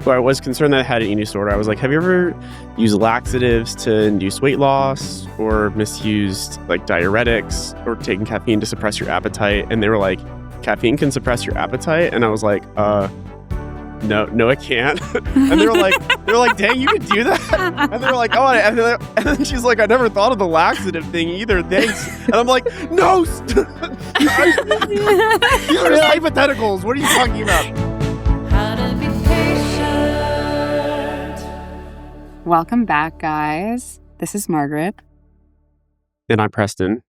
But I was concerned that I had an eating disorder. I was like, have you ever used laxatives to induce weight loss or misused like diuretics or taken caffeine to suppress your appetite? And they were like, caffeine can suppress your appetite? And I was like, no, it can't. And they were like, dang, you can do that? And they were like, oh, and then she's like, I never thought of the laxative thing either. Thanks. And I'm like, no, these are hypotheticals. What are you talking about? How to be patient. Welcome back, guys. This is Margaret. And I'm Preston.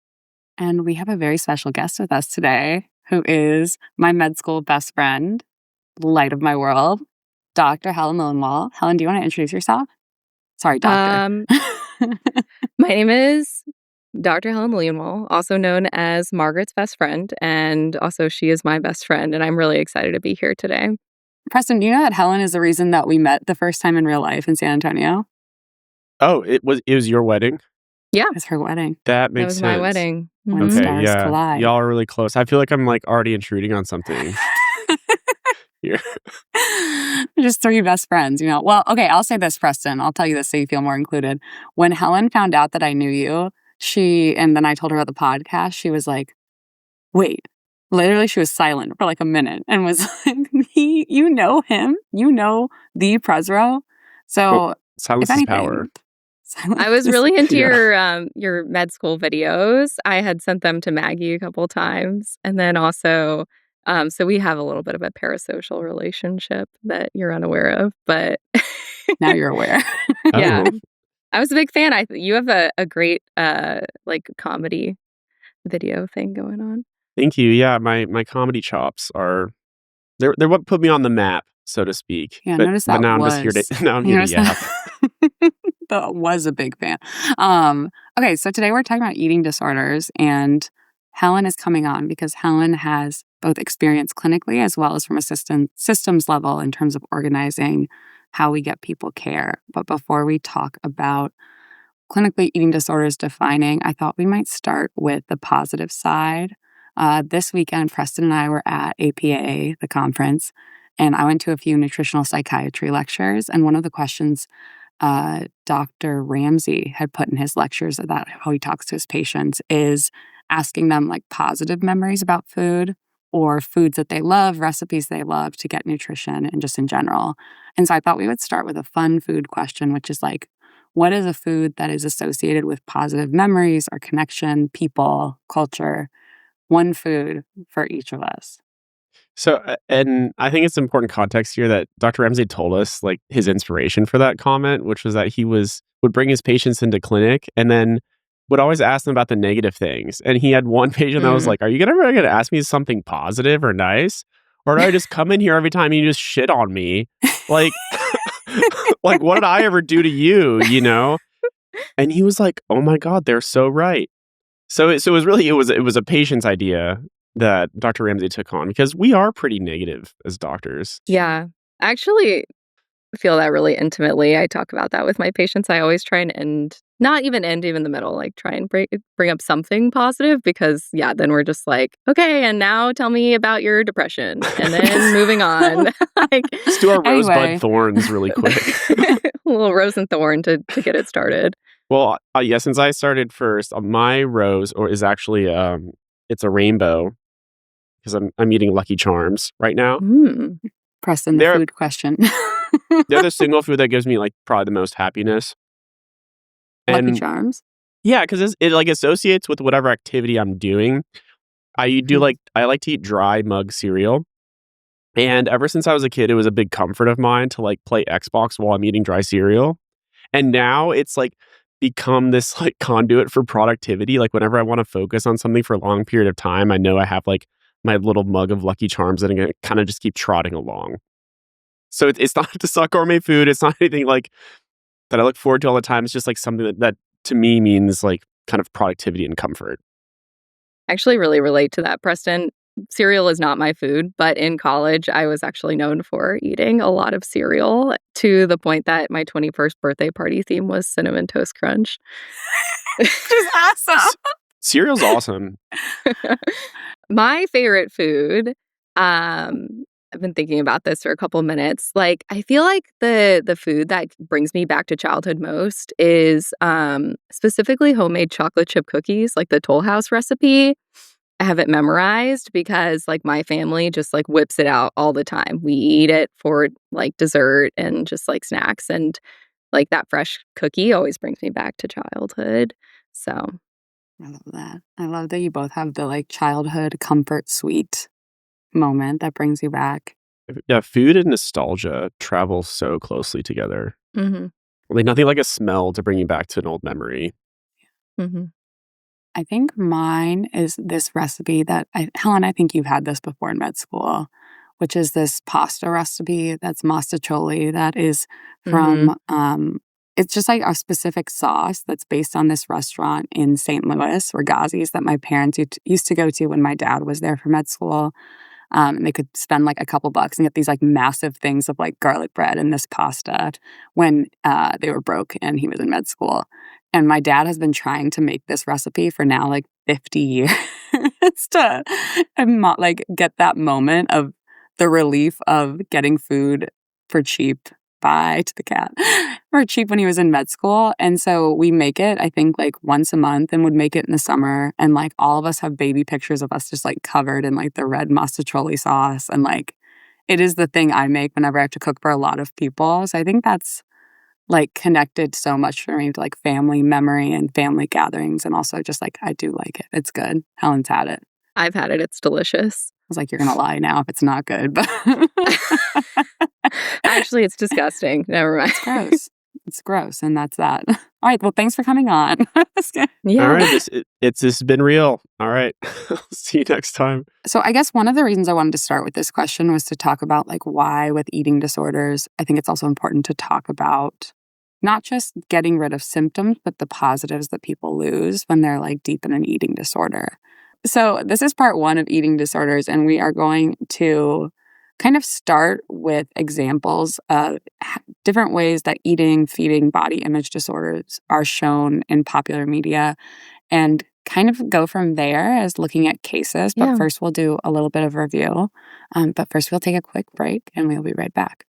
And we have a very special guest with us today, who is my med school best friend, light of my world, Dr. Helen Liljenwall. Helen, do you want to introduce yourself? Sorry, doctor. My name is Dr. Helen Liljenwall, also known as Margaret's best friend, and also she is my best friend, and I'm really excited to be here today. Preston, do you know that Helen is the reason that we met the first time in real life in San Antonio? Oh, it was your wedding? Yeah. It's her wedding. That makes sense. That was my wedding. When Okay, stars yeah. collide. Y'all are really close. I feel like I'm like already intruding on something here. We're just three best friends, you know. Well, okay, I'll say this, Preston. I'll tell you this so you feel more included. When Helen found out that I knew you, and then I told her about the podcast, she was like, wait. Literally, she was silent for like a minute and was like, you know him? You know the Presro? So, Well, silence if is anything, power. I was really into your med school videos. I had sent them to Maggie a couple times. And then also, so we have a little bit of a parasocial relationship that you're unaware of, but Now you're aware. yeah. Oh. I was a big fan. You have a great like comedy video thing going on. Thank you. Yeah, my comedy chops are they're what put me on the map, so to speak. Yeah, but, notice but that now was. I'm just here to now I'm You here to yap. That was a big fan. Okay, so today we're talking about eating disorders, and Helen is coming on because Helen has both experience clinically as well as from a systems level in terms of organizing how we get people care. But before we talk about clinically eating disorders defining, I thought we might start with the positive side. This weekend, Preston and I were at APA, the conference, and I went to a few nutritional psychiatry lectures. And one of the questions Dr. Ramsey had put in his lectures about how he talks to his patients is asking them like positive memories about food or foods that they love, recipes they love to get nutrition and just in general. And so I thought we would start with a fun food question, which is like, what is a food that is associated with positive memories or connection, people, culture? One food for each of us. So, and I think it's important context here that Dr. Ramsey told us like his inspiration for that comment, which was that he would bring his patients into clinic and then would always ask them about the negative things. And he had one patient that was like, are you ever going to ask me something positive or nice? Or do I just come in here every time and you just shit on me? Like, like what did I ever do to you, you know? And he was like, oh my God, they're so right. So it was a patient's idea that Dr. Ramsey took on because we are pretty negative as doctors. Yeah. I actually feel that really intimately. I talk about that with my patients. I always try and not even end even the middle, like try and bring up something positive because then we're just like, okay, and now tell me about your depression and then moving on. Like, Let's do our rosebud thorns really quick. A little rose and thorn to get it started. Well, since I started first, my rose is actually it's a rainbow because I'm eating Lucky Charms right now. Preston, the food question. They're the single food that gives me like probably the most happiness. Lucky Charms? Yeah, because it like associates with whatever activity I'm doing. I like to eat dry mug cereal. And ever since I was a kid, it was a big comfort of mine to like play Xbox while I'm eating dry cereal. And now it's like become this like conduit for productivity. Like whenever I want to focus on something for a long period of time, I know I have like my little mug of Lucky Charms that I'm going to kind of just keep trotting along. So it's not just not gourmet food. It's not anything like that I look forward to all the time. It's just like something that to me means like kind of productivity and comfort. I actually really relate to that, Preston. Cereal is not my food, but in college, I was actually known for eating a lot of cereal to the point that my 21st birthday party theme was Cinnamon Toast Crunch. Which is awesome. Cereal's awesome. My favorite food I've been thinking about this for a couple minutes. Like, I feel like the food that brings me back to childhood most is specifically homemade chocolate chip cookies, like the Toll House recipe. I have it memorized because like my family just like whips it out all the time. We eat it for like dessert and just like snacks, and like that fresh cookie always brings me back to childhood. So, I love that. I love that you both have the like childhood comfort sweet moment that brings you back. Yeah, food and nostalgia travel so closely together. mhm, Like nothing like a smell to bring you back to an old memory. mhm. I think mine is this recipe that Helen, I think you've had this before in med school, which is this pasta recipe that's mostaccioli that is Mhm. from it's just like a specific sauce that's based on this restaurant in St. Louis, Ragazzi's, that my parents used to go to when my dad was there for med school. And they could spend like a couple bucks and get these like massive things of like garlic bread and this pasta when they were broke and he was in med school. And my dad has been trying to make this recipe for now like 50 years to like get that moment of the relief of getting food for cheap. Bye to the cat. For cheap when he was in med school. And so we make it, I think, like once a month and would make it in the summer. And like all of us have baby pictures of us just like covered in like the red mostaccioli sauce. And like it is the thing I make whenever I have to cook for a lot of people. So I think that's like connected so much for me to like family memory and family gatherings. And also just like I do like it. It's good. Helen's had it. I've had it. It's delicious. I was like, you're gonna lie now if it's not good, but Actually, it's disgusting. Never mind. it's gross. It's gross, and that's that. All right. Well, thanks for coming on. Yeah. All right, this has been real. All right, see you next time. So I guess one of the reasons I wanted to start with this question was to talk about like why with eating disorders, I think it's also important to talk about not just getting rid of symptoms, but the positives that people lose when they're like deep in an eating disorder. So this is part one of eating disorders, and we are going to kind of start with examples of different ways that eating, feeding, body image disorders are shown in popular media and kind of go from there as looking at cases. But Yeah. first, we'll do a little bit of review. But first, we'll take a quick break and we'll be right back.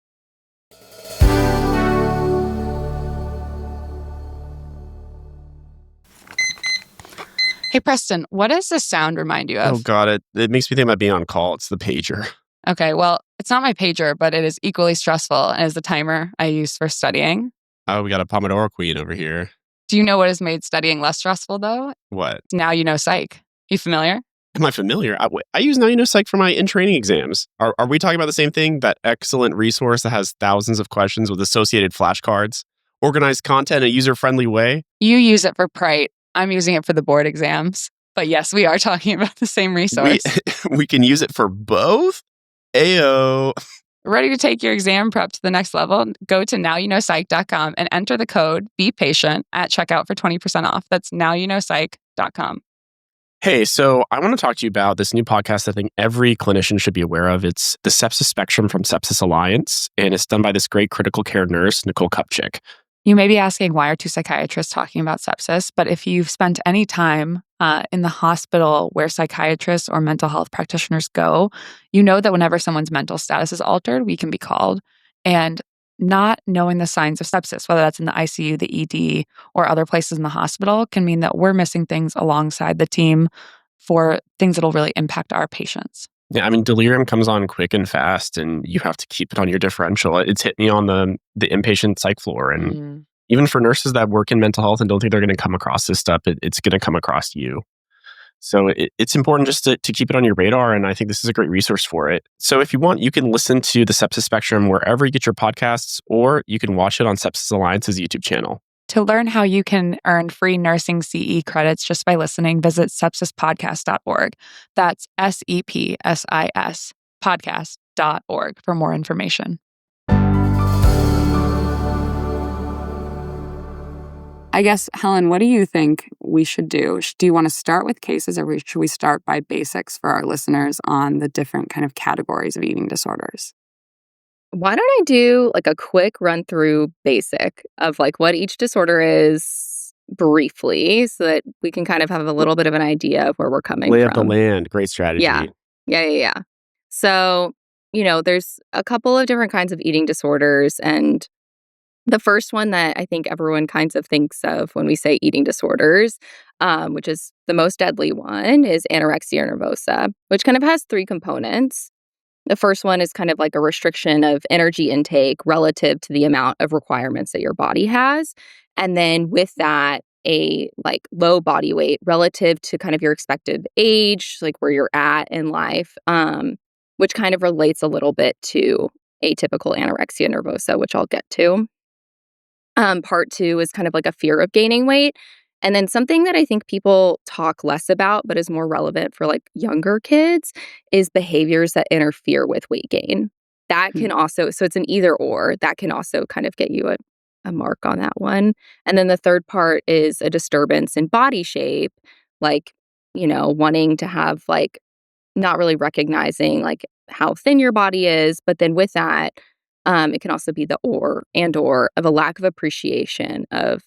Hey, Preston, what does this sound remind you Oh of? God, it makes me think about being on call. It's the pager. Okay, well, it's not my pager, but it is equally stressful and is the timer I use for studying. Oh, we got a Pomodoro Queen over here. Do you know what has made studying less stressful, though? What? Now you know psych. You familiar? Am I familiar? I use Now You Know Psych for my in-training exams. Are we talking about the same thing? That excellent resource that has thousands of questions with associated flashcards, organized content in a user-friendly way? You use it for Prite. I'm using it for the board exams. But yes, we are talking about the same resource. We can use it for both? Ayo. Ready to take your exam prep to the next level? Go to nowyouknowpsych.com and enter the code BEPATIENT at checkout for 20% off. That's nowyouknowpsych.com. Hey, so I want to talk to you about this new podcast I think every clinician should be aware of. It's the Sepsis Spectrum from Sepsis Alliance, and it's done by this great critical care nurse, Nicole Kupchik. You may be asking, why are two psychiatrists talking about sepsis? But if you've spent any time in the hospital where psychiatrists or mental health practitioners go, you know that whenever someone's mental status is altered, we can be called. And not knowing the signs of sepsis, whether that's in the ICU, the ED, or other places in the hospital, can mean that we're missing things alongside the team for things that'll really impact our patients. Yeah, I mean, delirium comes on quick and fast, and you have to keep it on your differential. It's hit me on the inpatient psych floor. And even for nurses that work in mental health and don't think they're going to come across this stuff, it's going to come across you. So it's important just to keep it on your radar, and I think this is a great resource for it. So if you want, you can listen to the Sepsis Spectrum wherever you get your podcasts, or you can watch it on Sepsis Alliance's YouTube channel. To learn how you can earn free nursing CE credits just by listening, visit sepsispodcast.org. That's SEPSIS podcast.org for more information. I guess, Helen, what do you think we should do? Do you want to start with cases, or should we start by basics for our listeners on the different kind of categories of eating disorders? Why don't I do like a quick run through basic of like what each disorder is briefly so that we can kind of have a little bit of an idea of where we're coming Lay from. of the land. Great strategy. Yeah. So there's a couple of different kinds of eating disorders. And the first one that I think everyone kinds of thinks of when we say eating disorders, which is the most deadly one, is anorexia nervosa, which kind of has three components. The first one is kind of like a restriction of energy intake relative to the amount of requirements that your body has. And then with that, a like low body weight relative to kind of your expected age, like where you're at in life, which kind of relates a little bit to atypical anorexia nervosa, which I'll get to. Part two is kind of like a fear of gaining weight. And then something that I think people talk less about, but is more relevant for like younger kids, is behaviors that interfere with weight gain. That can also, so it's an either or, that can also kind of get you a mark on that one. And then the third part is a disturbance in body shape, like, wanting to have like, not really recognizing like how thin your body is. But then with that, it can also be the or of a lack of appreciation of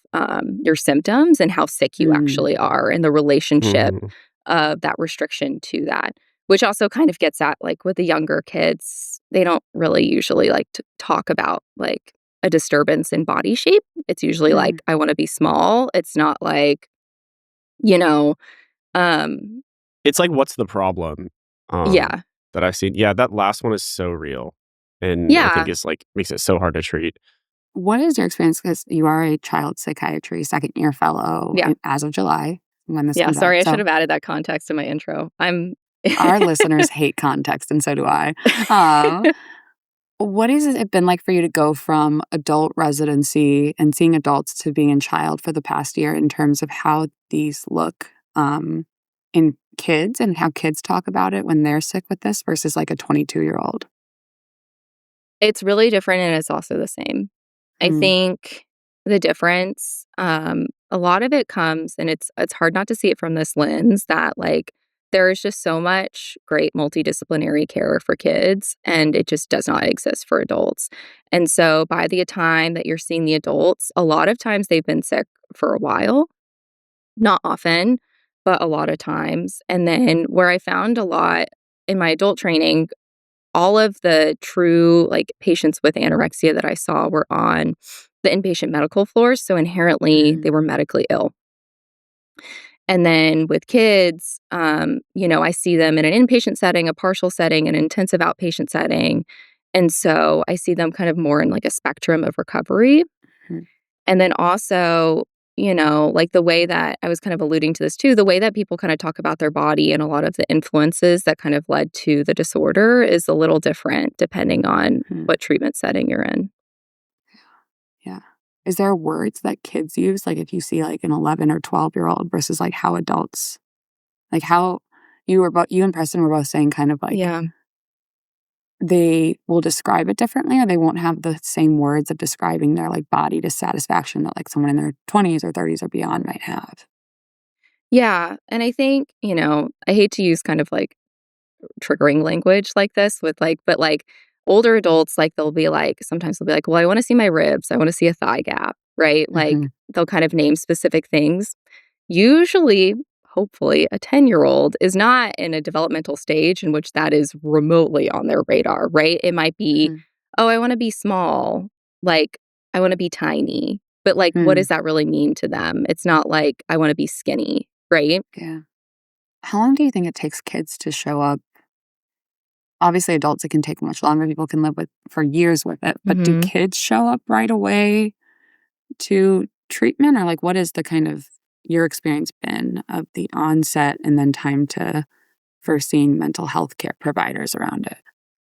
your symptoms and how sick you actually are, and the relationship Mhm. of that restriction to that, which also kind of gets at like with the younger kids, they don't really usually like to talk about like a disturbance in body shape. It's usually like, I want to be small. It's not like, you know, um, It's like, what's the problem? yeah, That I've seen. Yeah, that last one is so real, and I think yeah, it's like makes it so hard to treat. What is your experience? Because you are a child psychiatry second year fellow yeah, as of July when this yeah. comes out. Sorry, I should So have added that context in my intro. our listeners hate context, and so do I. Uh, what has it been like for you to go from adult residency and seeing adults to being in child for the past year in terms of how these look in kids and how kids talk about it when they're sick with this versus like a 22-year-old? It's really different, and it's also the same. I Mm, think the difference, a lot of it comes, and it's hard not to see it from this lens that like there is just so much great multidisciplinary care for kids, and it just does not exist for adults. And so by the time that you're seeing the adults, a lot of times they've been sick for a while, not often, but a lot of times. And then where I found a lot in my adult training, all of the true like patients with anorexia that I saw were on the inpatient medical floors, so inherently they mhm, were medically ill. And then with kids, I see them in an inpatient setting, a partial setting, an intensive outpatient setting. And so I see them kind of more in like a spectrum of recovery. mhm. And then also, like the way that I was kind of alluding to this too, the way that people kind of talk about their body and a lot of the influences that kind of led to the disorder is a little different depending on Mhm. what treatment setting you're in. Yeah. Is there words that kids use? Like if you see like an 11 or 12-year-old versus like how adults, like how you and Preston were both saying kind of like Yeah. they will describe it differently or they won't have the same words of describing their like body dissatisfaction that like someone in their 20s or 30s or beyond might have. Yeah. And I think, I hate to use kind of like triggering language like this with like, but like older adults, like sometimes they'll be like, well, I want to see my ribs. I want to see a thigh gap, right? Like Mhm. they'll kind of name specific things. Usually, hopefully, a 10-year-old is not in a developmental stage in which that is remotely on their radar, right? It might be, Mhm. oh, I want to be small. Like, I want to be tiny. But like, what does Mm. that really mean to them? It's not like I want to be skinny, right? Yeah. How long do you think it takes kids to show up? Obviously, adults, it can take much longer. People can live with for years with it. But do Hmm. kids show up right away to treatment? Or like what is the kind of your experience been of the onset and then time to for seeing mental health care providers around it?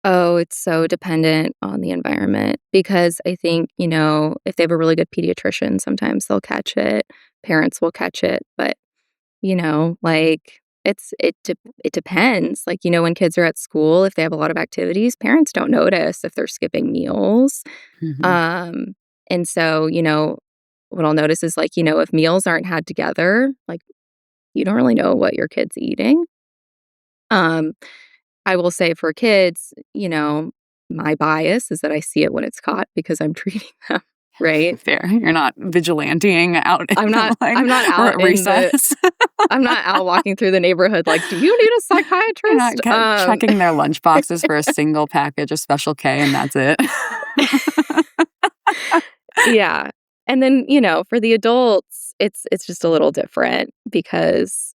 Oh, it's so dependent on the environment because I think, if they have a really good pediatrician, sometimes they'll catch it. Parents will catch it. But like it depends. Like, when kids are at school, if they have a lot of activities, parents don't notice if they're skipping meals. Mhm. Um, and so, what I'll notice is like, if meals aren't had together, like you don't really know what your kid's eating. Um, I will say for kids, my bias is that I see it when it's caught because I'm treating them. right? Fair. You're not vigilanteing out I'm not out in recess. I'm not out walking through the neighborhood like, "Do you need a You're not psychiatrist?" checking their lunch boxes for a single package of Special K, and that's it. Yeah. And then, for the adults, it's just a little different because,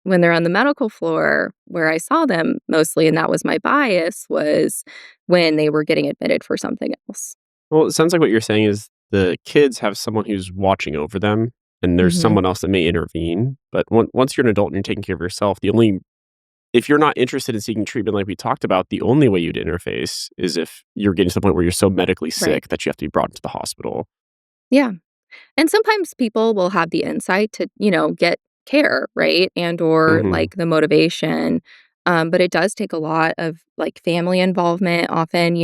when they're on the medical floor, where I saw them mostly, and that was my bias, was when they were getting admitted for something else. Well, it sounds like what you're saying is the kids have someone who's watching over them, and there's Mhm. someone else that may intervene. But once you're an adult and you're taking care of yourself, if you're not interested in seeking treatment like we talked about, the only way you'd interface is if you're getting to the point where you're so medically Right. sick that you have to be brought into the hospital. Yeah. And sometimes people will have the insight to, get care, right? And or Mhm. like the motivation. But it does take a lot of like family involvement. Often,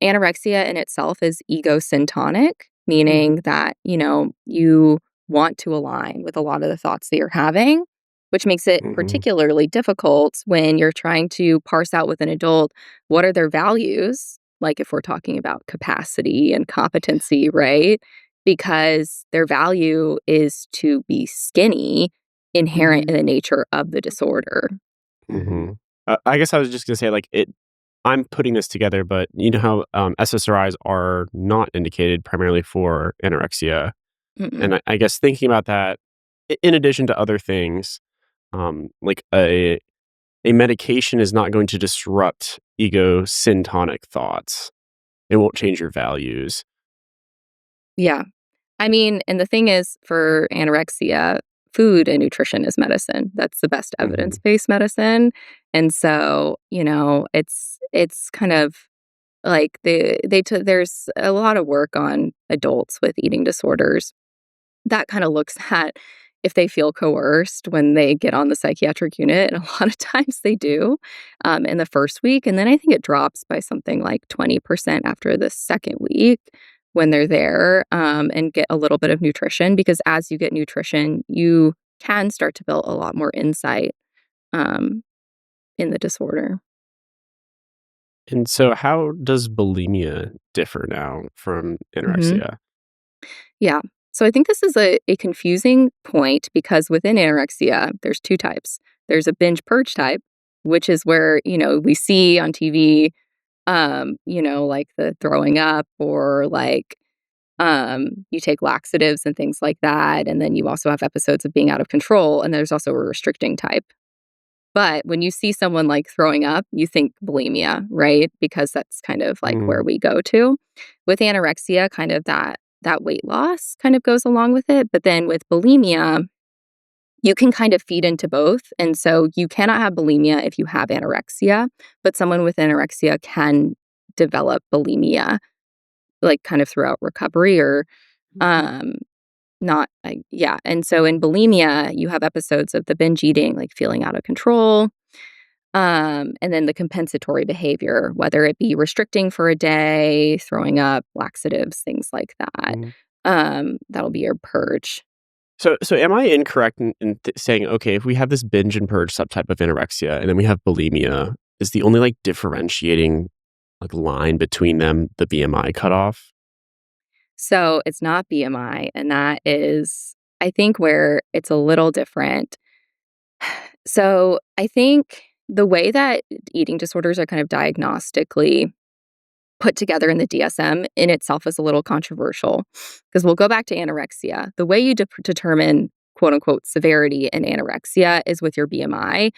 anorexia in itself is egosyntonic, meaning that, you want to align with a lot of the thoughts that you're having, which makes it Mhm. particularly difficult when you're trying to parse out with an adult what are their values, like if we're talking about capacity and competency, right? Because their value is to be skinny, inherent in Mhm. the nature of the disorder. Mhm. I guess I was just gonna say, like, I'm putting this together, but you know how, SSRIs are not indicated primarily for anorexia, Mm-mm. and I guess thinking about that, in addition to other things, like a medication is not going to disrupt ego syntonic thoughts. It won't change your values. Yeah. I mean, and the thing is for anorexia, food and nutrition is medicine. That's the best Mhm. evidence-based medicine. And so, it's kind of like there's a lot of work on adults with eating disorders that kind of looks at if they feel coerced when they get on the psychiatric unit, and a lot of times they do, in the first week, and then I think it drops by something like 20% after the second week when they're there, and get a little bit of nutrition, because as you get nutrition, you can start to build a lot more insight, um, in the disorder. And so how does bulimia differ now from Mhm. anorexia? Yeah. So I think this is a confusing point because within anorexia, there's two types. There's a binge purge type, which is where, we see on TV, like the throwing up or like you take laxatives and things like that. And then you also have episodes of being out of control. And there's also a restricting type. But when you see someone like throwing up, you think bulimia, right? Because that's kind of like where Mm, we go to. With anorexia, kind of that weight loss kind of goes along with it. But then with bulimia, you can kind of feed into both. And so you cannot have bulimia if you have anorexia, but someone with anorexia can develop bulimia, like kind of throughout recovery or um not yeah. And so in bulimia, you have episodes of the binge eating, like feeling out of control, and then the compensatory behavior, whether it be restricting for a day, throwing up, laxatives, things like that. mm. That'll be your purge. So am I incorrect in saying, okay, if we have this binge and purge subtype of anorexia, and then we have bulimia, is the only like differentiating like line between them the BMI cutoff? So it's not BMI, and that is, I think, where it's a little different. So I think the way that eating disorders are kind of diagnostically put together in the DSM in itself is a little controversial because we'll go back to anorexia. The way you determine quote unquote severity in anorexia is with your BMI,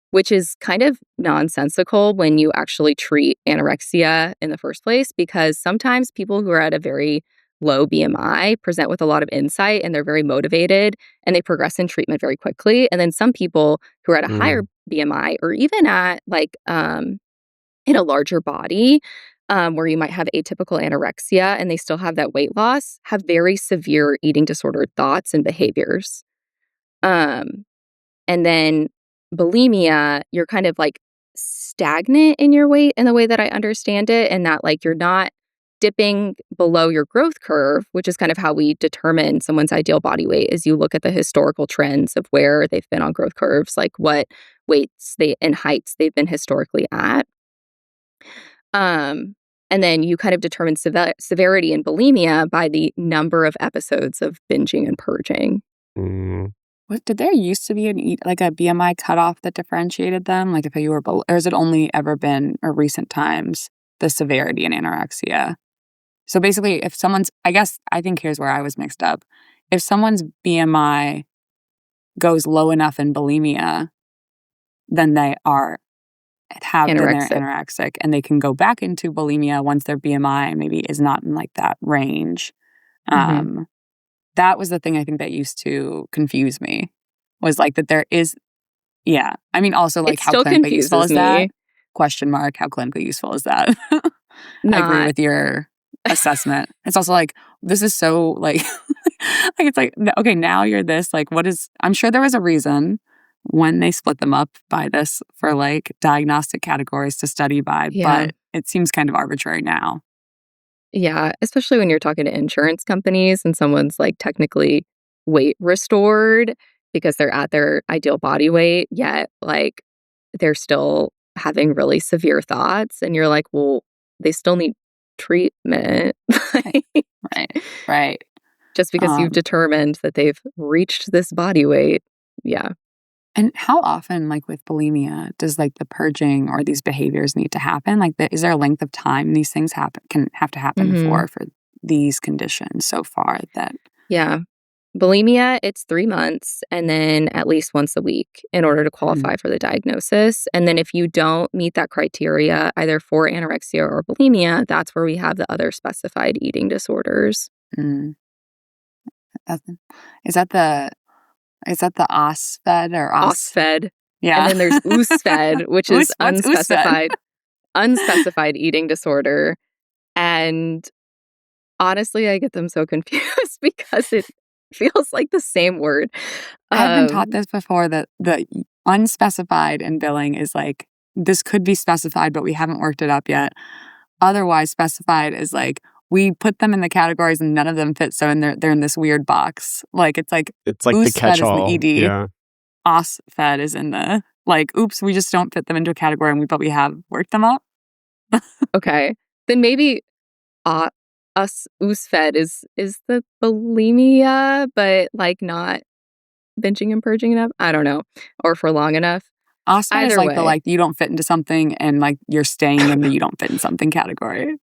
which is kind of nonsensical when you actually treat anorexia in the first place, because sometimes people who are at a very low BMI present with a lot of insight and they're very motivated and they progress in treatment very quickly. And then some people who are at a higher Mm, BMI or even at like in a larger body, where you might have atypical anorexia and they still have that weight loss, have very severe eating disordered thoughts and behaviors. Um, and then bulimia, you're kind of like stagnant in your weight in the way that I understand it, and that like you're not dipping below your growth curve, which is kind of how we determine someone's ideal body weight is you look at the historical trends of where they've been on growth curves, like what weights they and heights they've been historically at. Um, And then you kind of determine severity in bulimia by the number of episodes of binging and purging. Mm. What did there used to be a BMI cutoff that differentiated them? Like if you were below, or has it only ever been, or recent times, the severity in anorexia? So basically, if someone's, I think here's where I was mixed up. If someone's BMI goes low enough in bulimia, then they're anorexic, and they can go back into bulimia once their BMI maybe is not in like that range. That was the thing I think that used to confuse me, was like that there is, yeah. I mean, also like It how still clinically useful is confuses that? me. Question mark, how clinically useful is that? I agree Not. with your assessment. It's also like, this is so like, like it's like, okay, now you're this, like what is, I'm sure there was a reason when they split them up by this for like diagnostic categories to study by, Yeah. but it seems kind of arbitrary now. Yeah, especially when you're talking to insurance companies and someone's like technically weight restored because they're at their ideal body weight, yet like they're still having really severe thoughts. And you're like, well, they still need treatment. Right. Just because you've determined that they've reached this body weight. Yeah. And how often, like with bulimia, does like the purging or these behaviors need to happen? Like, is there a length of time these things can have to happen for these conditions so far that? Yeah. Bulimia, it's 3 months and then at least once a week in order to qualify for the diagnosis. And then if you don't meet that criteria, either for anorexia or bulimia, that's where we have the other specified eating disorders. Is that the OSFED or OSFED. Yeah. And then there's USFED, which is What's unspecified eating disorder. And honestly, I get them so confused because it feels like the same word. I've been taught this before, that the unspecified in billing is like, this could be specified, but we haven't worked it up yet. Otherwise, specified is like, we put them in the categories and none of them fit, so they're in this weird box. Like it's like the is catch-all. in the ED. Yeah. OSFED is in the like, oops, we just don't fit them into a category, but we have worked them up. Okay, then maybe USFED is the bulimia, but like not binging and purging enough. I don't know, or for long enough. OSFED is like the like you don't fit into something and like you're staying in the you don't fit in something category.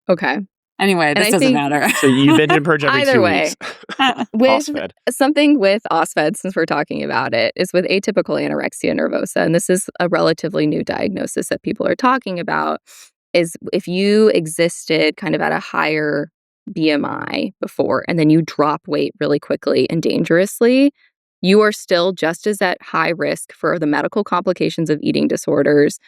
Okay. Anyway, this doesn't matter. So you binge and purge every Either 2 way, weeks. with OSFED. something with OSFED, since we're talking about it, is with atypical anorexia nervosa, and this is a relatively new diagnosis that people are talking about, is if you existed kind of at a higher BMI before and then you drop weight really quickly and dangerously, you are still just as at high risk for the medical complications of eating disorders,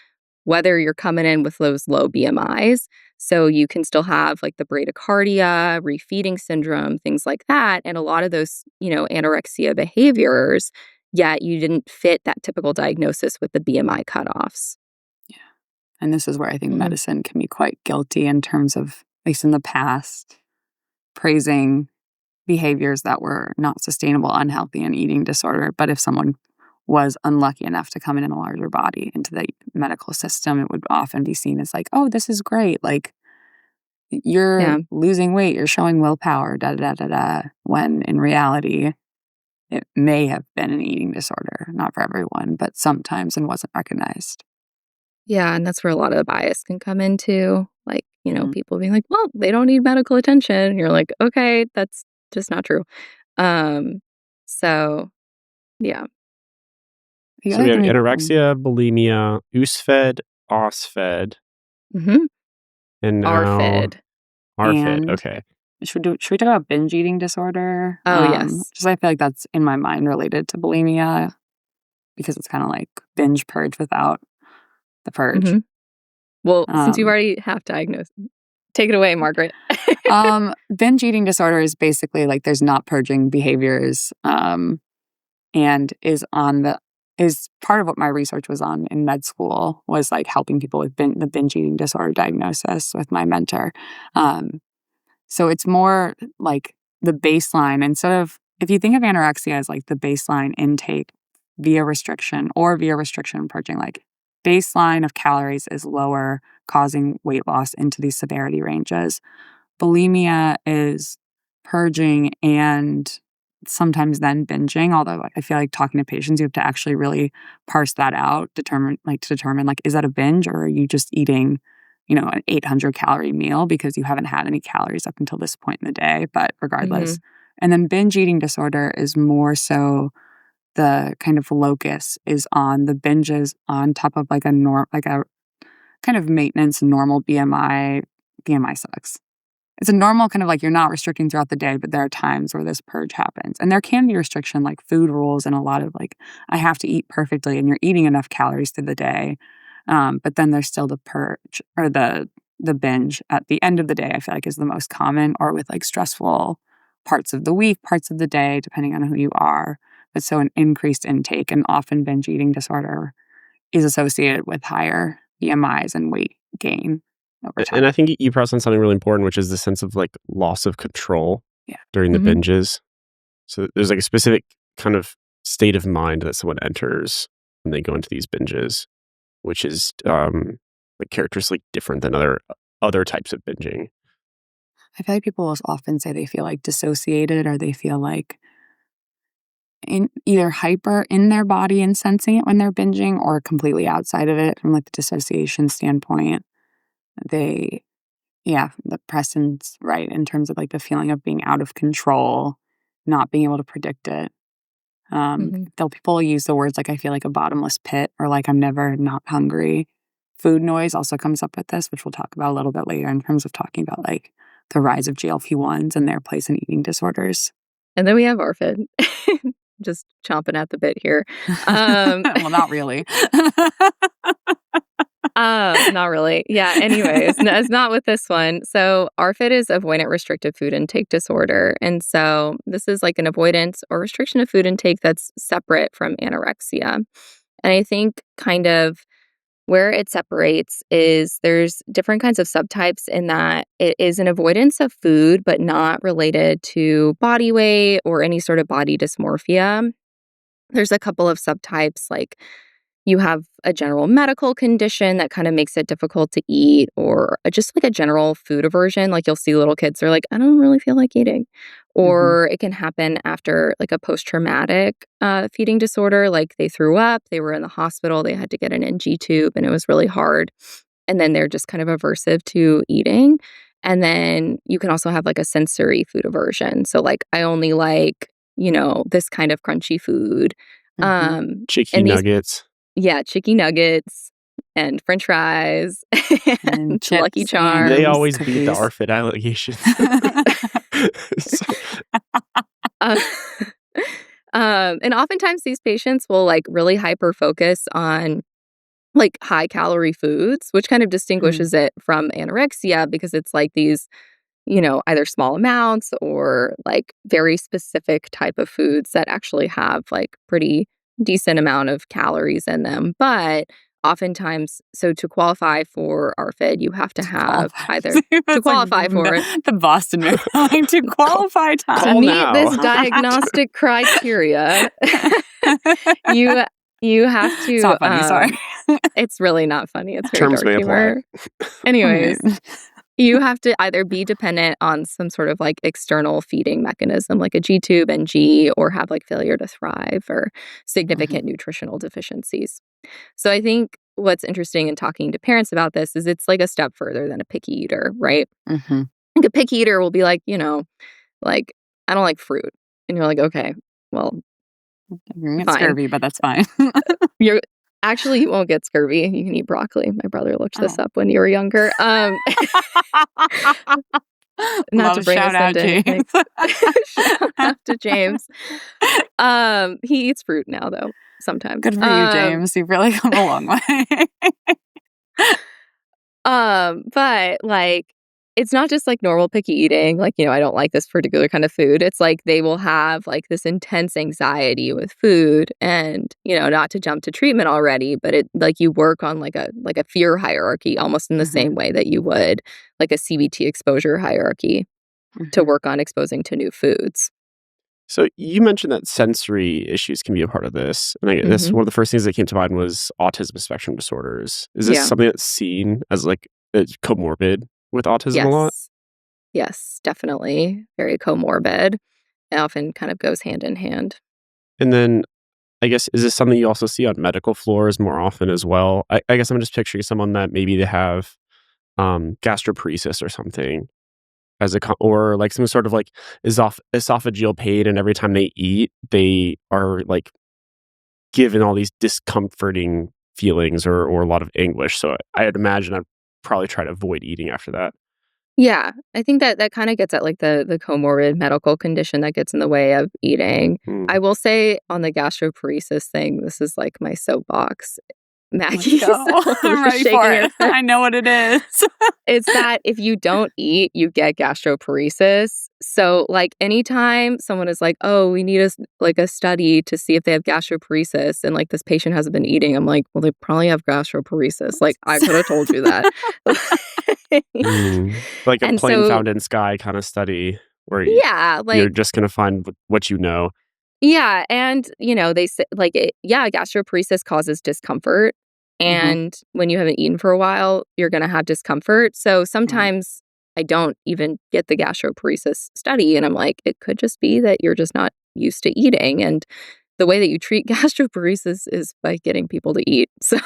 whether you're coming in with those low BMIs. So you can still have like the bradycardia, refeeding syndrome, things like that. And a lot of those, anorexia behaviors, yet you didn't fit that typical diagnosis with the BMI cutoffs. Yeah. And this is where I think medicine can be quite guilty in terms of, at least in the past, praising behaviors that were not sustainable, unhealthy, and eating disorder. But if someone was unlucky enough to come in a larger body into the medical system, it would often be seen as like, oh, this is great. Like, you're losing weight, you're showing willpower, when in reality, it may have been an eating disorder, not for everyone, but sometimes, and wasn't recognized. Yeah, and that's where a lot of the bias can come into. Like, people being like, well, they don't need medical attention. And you're like, okay, that's just not true. So, yeah. So we have anorexia, bulimia, USFED, OSFED, and now RFID. RFID. Okay. Should we talk about binge eating disorder? Oh, yes. Just I feel like that's in my mind related to bulimia, because it's kind of like binge purge without the purge. Well, since you already have diagnosed, take it away, Margaret. Binge eating disorder is basically like there's not purging behaviors, and is part of what my research was on in med school, was like helping people with the binge eating disorder diagnosis with my mentor. So it's more like the baseline, and sort of, if you think of anorexia as like the baseline intake via restriction and purging, like baseline of calories is lower, causing weight loss into these severity ranges. Bulimia is purging and sometimes then binging, although I feel like talking to patients, you have to actually really parse that out, determine is that a binge or are you just eating, an 800 calorie meal because you haven't had any calories up until this point in the day, but regardless. And then binge eating disorder is more so the kind of locus is on the binges on top of like a kind of maintenance normal BMI. BMI sucks. It's a normal kind of like you're not restricting throughout the day, but there are times where this purge happens. And there can be restriction like food rules and a lot of like, I have to eat perfectly and you're eating enough calories through the day. But then there's still the purge or the binge at the end of the day, I feel like is the most common, or with like stressful parts of the week, parts of the day, depending on who you are. But so an increased intake, and often binge eating disorder is associated with higher BMIs and weight gain over time. And I think you pressed on something really important, which is the sense of like loss of control during the binges. So there's like a specific kind of state of mind that someone enters when they go into these binges, which is like characteristically different than other types of binging. I feel like people will often say they feel like dissociated, or they feel like either hyper in their body and sensing it when they're binging, or completely outside of it from like the dissociation standpoint. The Preston's right in terms of like the feeling of being out of control, not being able to predict it. People use the words like, I feel like a bottomless pit, or like I'm never not hungry. Food noise also comes up with this, which we'll talk about a little bit later in terms of talking about like the rise of GLP-1s and their place in eating disorders. And then we have ARFID. Just chomping at the bit here. Well, not really. Not really. Yeah, anyways, it's not with this one. So ARFID is avoidant restrictive food intake disorder. And so this is like an avoidance or restriction of food intake that's separate from anorexia. And I think kind of where it separates is there's different kinds of subtypes in that it is an avoidance of food, but not related to body weight or any sort of body dysmorphia. There's a couple of subtypes, like you have a general medical condition that kind of makes it difficult to eat, or just like a general food aversion. Like you'll see little kids are like, I don't really feel like eating. Or it can happen after like a post-traumatic feeding disorder, like they threw up, they were in the hospital, they had to get an NG tube and it was really hard. And then they're just kind of aversive to eating. And then you can also have like a sensory food aversion. So like I only like, this kind of crunchy food. Chicky nuggets. Yeah, chicky nuggets and French fries and chips Lucky Charms. They always beat the ARFID allegations. And oftentimes these patients will like really hyper focus on like high calorie foods, which kind of distinguishes it from anorexia, because it's like these, either small amounts or like very specific type of foods that actually have like pretty decent amount of calories in them. But oftentimes, so to qualify for ARFID, you have to have either to qualify for it. The Boston Marathon to qualify time. To meet this diagnostic criteria, you have to. It's not funny, sorry. It's really not funny. It's very Terms dark may humor. Anyways, you have to either be dependent on some sort of like external feeding mechanism, like a G tube, NG, or have like failure to thrive or significant nutritional deficiencies. So I think what's interesting in talking to parents about this is it's like a step further than a picky eater, right? Like a picky eater will be like, like, I don't like fruit. And you're like, okay, well, It's fine. scurvy, but that's fine. You won't get scurvy. You can eat broccoli. My brother looked this up when you were younger. Not to bring shout us out into James. shout out to James. He eats fruit now, though, sometimes. Good for you, James. You've really come a long way. But like, it's not just like normal picky eating. Like, I don't like this particular kind of food. It's like they will have like this intense anxiety with food, and, not to jump to treatment already, but it like you work on like a fear hierarchy almost in the same way that you would like a CBT exposure hierarchy to work on exposing to new foods. So you mentioned that sensory issues can be a part of this. And I guess Mhm. one of the first things that came to mind was autism spectrum disorders. Is this Yeah. something that's seen as like comorbid with autism a lot? Yes. Yes, definitely. Very comorbid. It often kind of goes hand in hand. And then I guess, is this something you also see on medical floors more often as well? I guess I'm just picturing someone that maybe they have gastroparesis or something as or like some sort of like esophageal pain, and every time they eat, they are like given all these discomforting feelings or a lot of anguish. So I'd imagine I'd probably try to avoid eating after that. Yeah, I think that that kinda gets at, like, the comorbid medical condition that gets in the way of eating. I Mm. will say on the gastroparesis thing, this is, like, my soapbox. Let's Maggie is go. I'm ready shaking for her it. head. I know what it is. It's that if you don't eat, you get gastroparesis. So, like, anytime someone is like, "Oh, we need a study to see if they have gastroparesis," and, like, this patient hasn't been eating, I'm like, "Well, they probably have gastroparesis." Like, I coulda told you that. Mm. Like a And plane so found in sky kind of study where yeah, you're like just going to find what you know. yeah, and, they say like, gastroparesis causes discomfort, Mhm. and when you haven't eaten for a while, you're gonna have discomfort, so Right. sometimes I don't even get the gastroparesis study, and I'm like, "It could just be that you're just not used to eating," and the way that you treat gastroparesis is by getting people to eat, so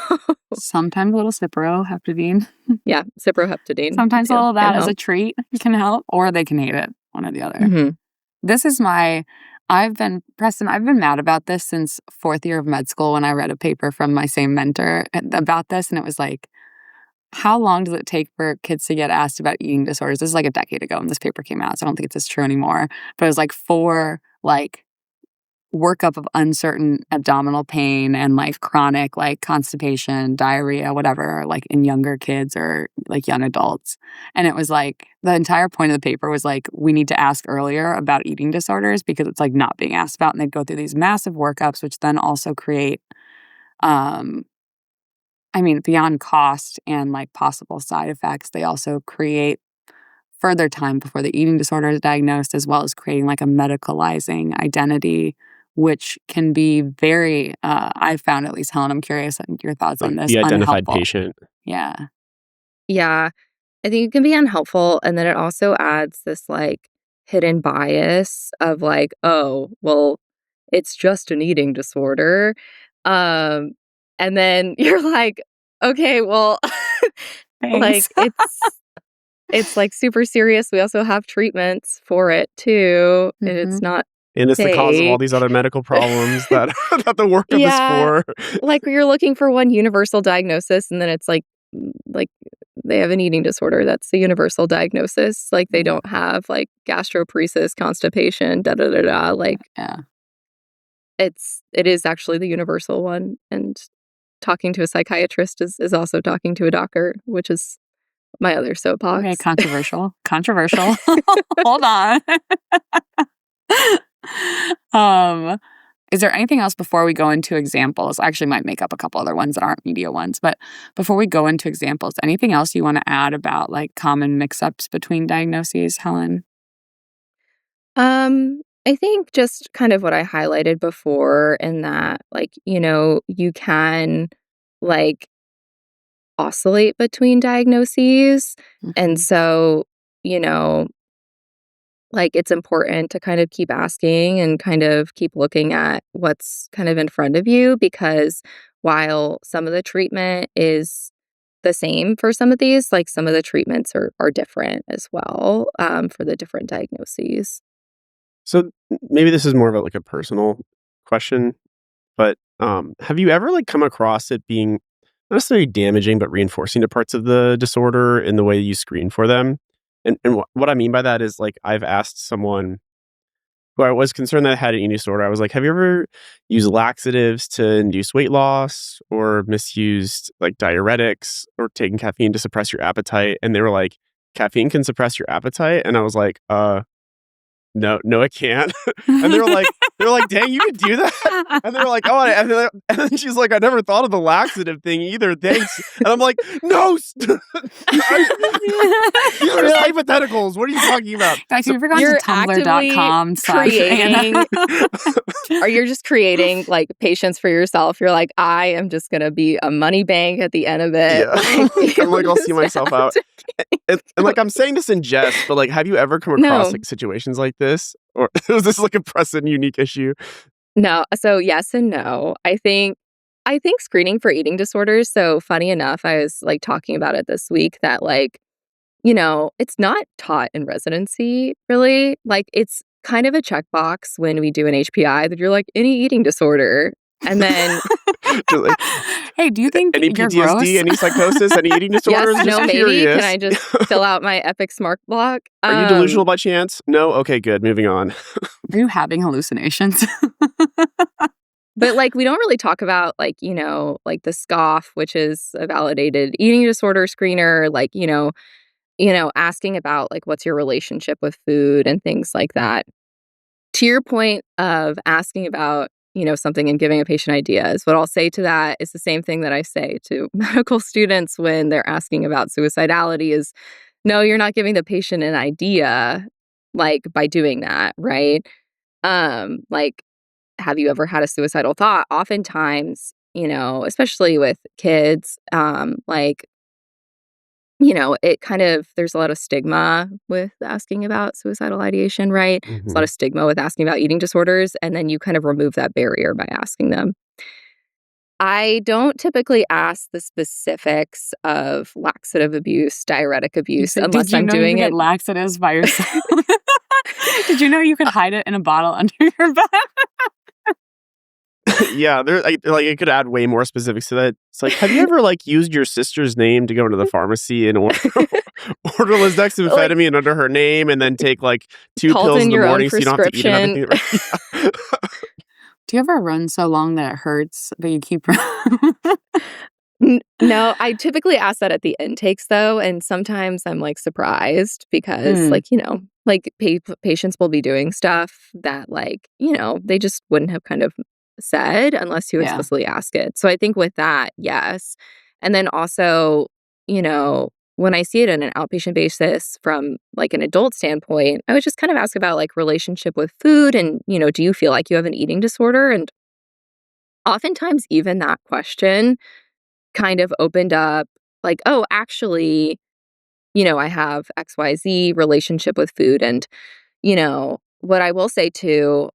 Sometimes a little Cipro, Heptadine. yeah, ciproheptadine Sometimes a too little of can that as a help. treat can help, or they can hate it, one or the other. Mhm. This is my Preston, I've been mad about this since 4th year of med school when I read a paper from my same mentor about this, and it was like, how long does it take for kids to get asked about eating disorders? This is like a decade ago when this paper came out, so I don't think it's as true anymore. But it was like 4, like, workup of uncertain abdominal pain and like chronic like constipation, diarrhea, whatever, like in younger kids or like young adults. And it was like the entire point of the paper was like, we need to ask earlier about eating disorders because it's like not being asked about. And they'd go through these massive workups, which then also create, um, I mean, beyond cost and like possible side effects, they also create further time before the eating disorder is diagnosed, as well as creating like a medicalizing identity, which can be very, I've found, at least, Helen, I'm curious on your thoughts on Like this, the identified unhelpful. patient. Yeah. Yeah. I think it can be unhelpful, and then it also adds this, like, hidden bias of, like, "Oh, well, it's just an eating disorder." Um, and then you're like, "Okay, well, like, Thanks. it's, like, super serious. We also have treatments for it too, and it's Mhm. not And it's the cause of all these fake." other medical problems that that the workup is Yeah, for. like, you're looking for one universal diagnosis, and then it's like, they have an eating disorder, that's the universal diagnosis, like, they Yeah. don't have, like, gastroparesis, constipation, da da da da, like, Yeah. it is actually the universal one, and talking to a psychiatrist is also talking to a doctor, which is my other Okay, soapbox. controversial. Controversial. Hold on. Um, is there anything else before we go into examples? I actually might make up a couple other ones that aren't media ones, but before we go into examples, anything else you wanna add about, like, common mix-ups between diagnoses, Helen? I think just kind of what I highlighted before in that, like, you can, like, oscillate between diagnoses, and Mhm. so, you know, like, it's important to kind of keep asking and kind of keep looking at what's kind of in front of you because while some of the treatment is the same for some of these, like, some of the treatments are different as well, for the different diagnoses. So maybe this is more of like a personal question, but have you ever like come across it being not necessarily damaging, but reinforcing to parts of the disorder in the way you screen for them? And what I mean by that is like I've asked someone who I was concerned that I had an eating disorder. I was like, "Have you ever used laxatives to induce weight loss, or misused like diuretics, or taken caffeine to suppress your appetite?" And they were like, "Caffeine can suppress your appetite," and I was like, no, no, it can't." And they were like, They're like, dang, you could do that? And they're like, oh, and then she's like, I never thought of the laxative thing either. Thanks. And I'm like, no. These are hypotheticals. What are you talking about? Guys, you ever gone You're to tumblr.com creating or you're just creating like patience for yourself. You're like, I am just gonna be a money bank at the end of it. Yeah. I'm like, I'll see myself out. And like, I'm saying this in jest, but like, have you ever come across like situations like this? Or was this like a present unique issue? No. So yes and no. I think screening for eating disorders. So funny enough, I was like talking about it this week that like, it's not taught in residency really. Like it's kind of a checkbox when we do an HPI that you're like, any eating disorder. And then like, hey, do you think any you're PTSD, gross? any psychosis, any eating disorders? Yes, Just no, maybe. curious. Can I just fill out my Epic Smart Block? Are you delusional by chance? No? Okay, good. Moving on. Are you having hallucinations? But like we don't really talk about like, like the SCOFF, which is a validated eating disorder screener, like, asking about like what's your relationship with food and things like that. To your point of asking about, something and giving a patient ideas, what I'll say to that is the same thing that I say to medical students when they're asking about suicidality is, no, you're not giving the patient an idea like by doing that, right? Like, have you ever had a suicidal thought? Oftentimes, especially with kids, it kind of, there's a lot of stigma with asking about suicidal ideation, right? There's a lot of stigma with asking about eating disorders, and then you kind of remove that barrier by asking them. I don't typically ask the specifics of laxative abuse, diuretic abuse, unless I'm doing you it. get laxatives by yourself? Did you know you could hide it in a bottle under your bed? Yeah, like it could add way more specifics to that. It's like, have you ever like used your sister's name to go into the pharmacy and order lisdexamfetamine under her name, and then take like 2 pills in the morning so you don't have to eat another thing? Yeah. Do you ever run so long that it hurts, but you keep No, I typically ask that at the intakes though, and sometimes I'm like surprised because like, like patients will be doing stuff that like, they just wouldn't have kind of said unless you explicitly ask it. So I think with that, yes. And then also, when I see it on an outpatient basis from like an adult standpoint, I would just kind of ask about like relationship with food and, do you feel like you have an eating disorder? And oftentimes even that question kind of opened up like, oh, actually, I have XYZ relationship with food. And, what I will say too,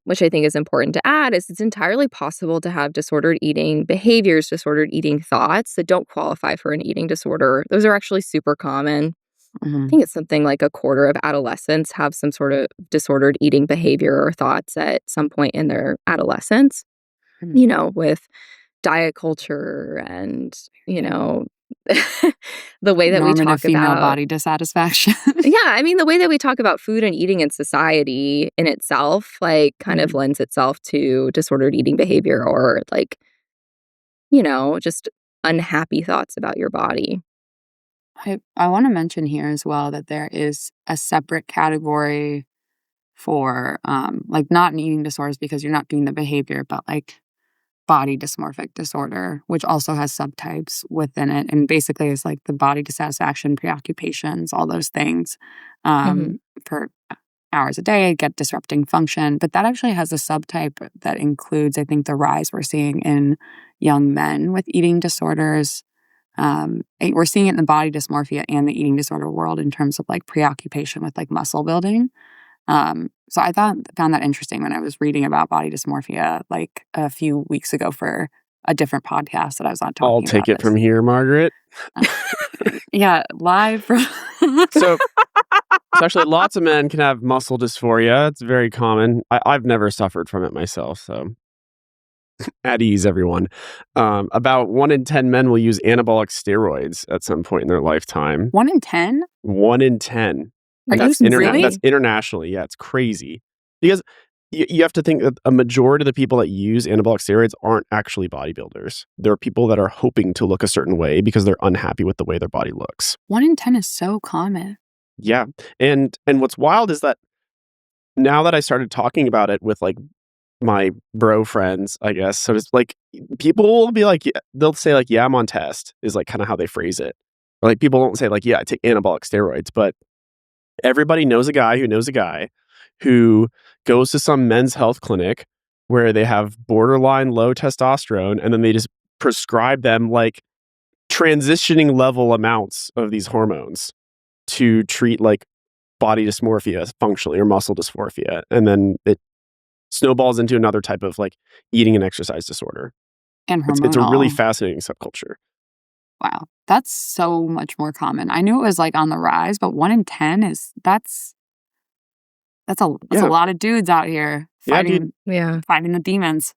which I think is important to add, is it's entirely possible to have disordered eating behaviors, disordered eating thoughts that don't qualify for an eating disorder. Those are actually super common. I think it's something like a quarter of adolescents have some sort of disordered eating behavior or thoughts at some point in their adolescence, with diet culture and, the way that we talk female about body dissatisfaction. Yeah, I mean, the way that we talk about food and eating in society in itself, like, kind of lends itself to disordered eating behavior or, like, just unhappy thoughts about your body. I want to mention here as well that there is a separate category for, like, not an eating disorders because you're not doing the behavior, but, like, body dysmorphic disorder, which also has subtypes within it. And basically is like the body dissatisfaction, preoccupations, all those things for hours a day, get disrupting function. But that actually has a subtype that includes, I think, the rise we're seeing in young men with eating disorders. We're seeing it in the body dysmorphia and the eating disorder world in terms of like preoccupation with like muscle building. So I found that interesting when I was reading about body dysmorphia like a few weeks ago for a different podcast that I was on talking I'll about take it this. from here, Margaret. Yeah, live from So actually lots of men can have muscle dysphoria. It's very common. I've never suffered from it myself, so at ease, everyone. About 1 in 10 men will use anabolic steroids at some point in their lifetime. 1 in 10? 1 in 10. That's really? That's internationally. Yeah, it's crazy. Because you have to think that a majority of the people that use anabolic steroids aren't actually bodybuilders. There are people that are hoping to look a certain way because they're unhappy with the way their body looks. 1 in 10 is so common. Yeah. And what's wild is that now that I started talking about it with like my bro friends, I guess. So it's like people will be like, they'll say like, yeah, I'm on test is like kind of how they phrase it. Or like people don't say like, yeah, I take anabolic steroids, but everybody knows a guy who knows a guy who goes to some men's health clinic where they have borderline low testosterone and then they just prescribe them like transitioning level amounts of these hormones to treat like body dysmorphia functionally or muscle dysmorphia. And then it snowballs into another type of like eating and exercise disorder. And It's a really hormonal. fascinating subculture. Wow. That's so much more common. I knew it was like on the rise, but 1 in 10 is that's a Yeah. lot of dudes out here Yeah, dude. fighting the demons.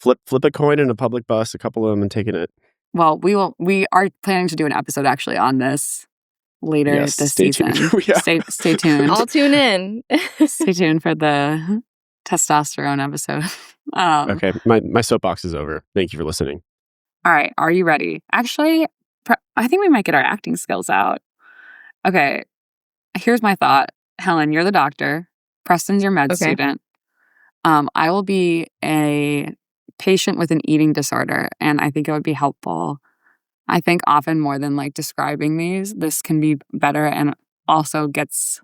Flip a coin in a public bus, a couple of them, and taking it. Well, we are planning to do an episode actually on this later Yes, this stay tuned. season. Yeah. Stay tuned. I'll tune in. Stay tuned for the testosterone episode. Okay, my soapbox is over. Thank you for listening. All right, are you ready? Actually, I think we might get our acting skills out. Okay, here's my thought. Helen, you're the doctor. Preston's your med Okay. student. I will be a patient with an eating disorder, and I think it would be helpful. I think often more than like describing these, this can be better and also gets.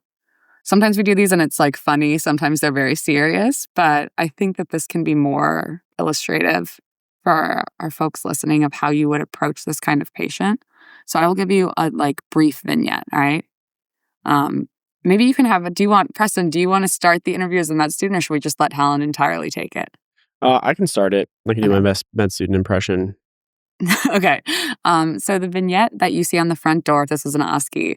Sometimes we do these and it's like funny. Sometimes they're very serious, but I think that this can be more illustrative for our folks listening of how you would approach this kind of patient. So I will give you a like brief vignette. All right. Maybe you can have Preston, do you want to start the interview as a med student or should we just let Helen entirely take it? I can start it. I can do my best med student impression. Okay. So the vignette that you see on the front door, if this is an OSCE,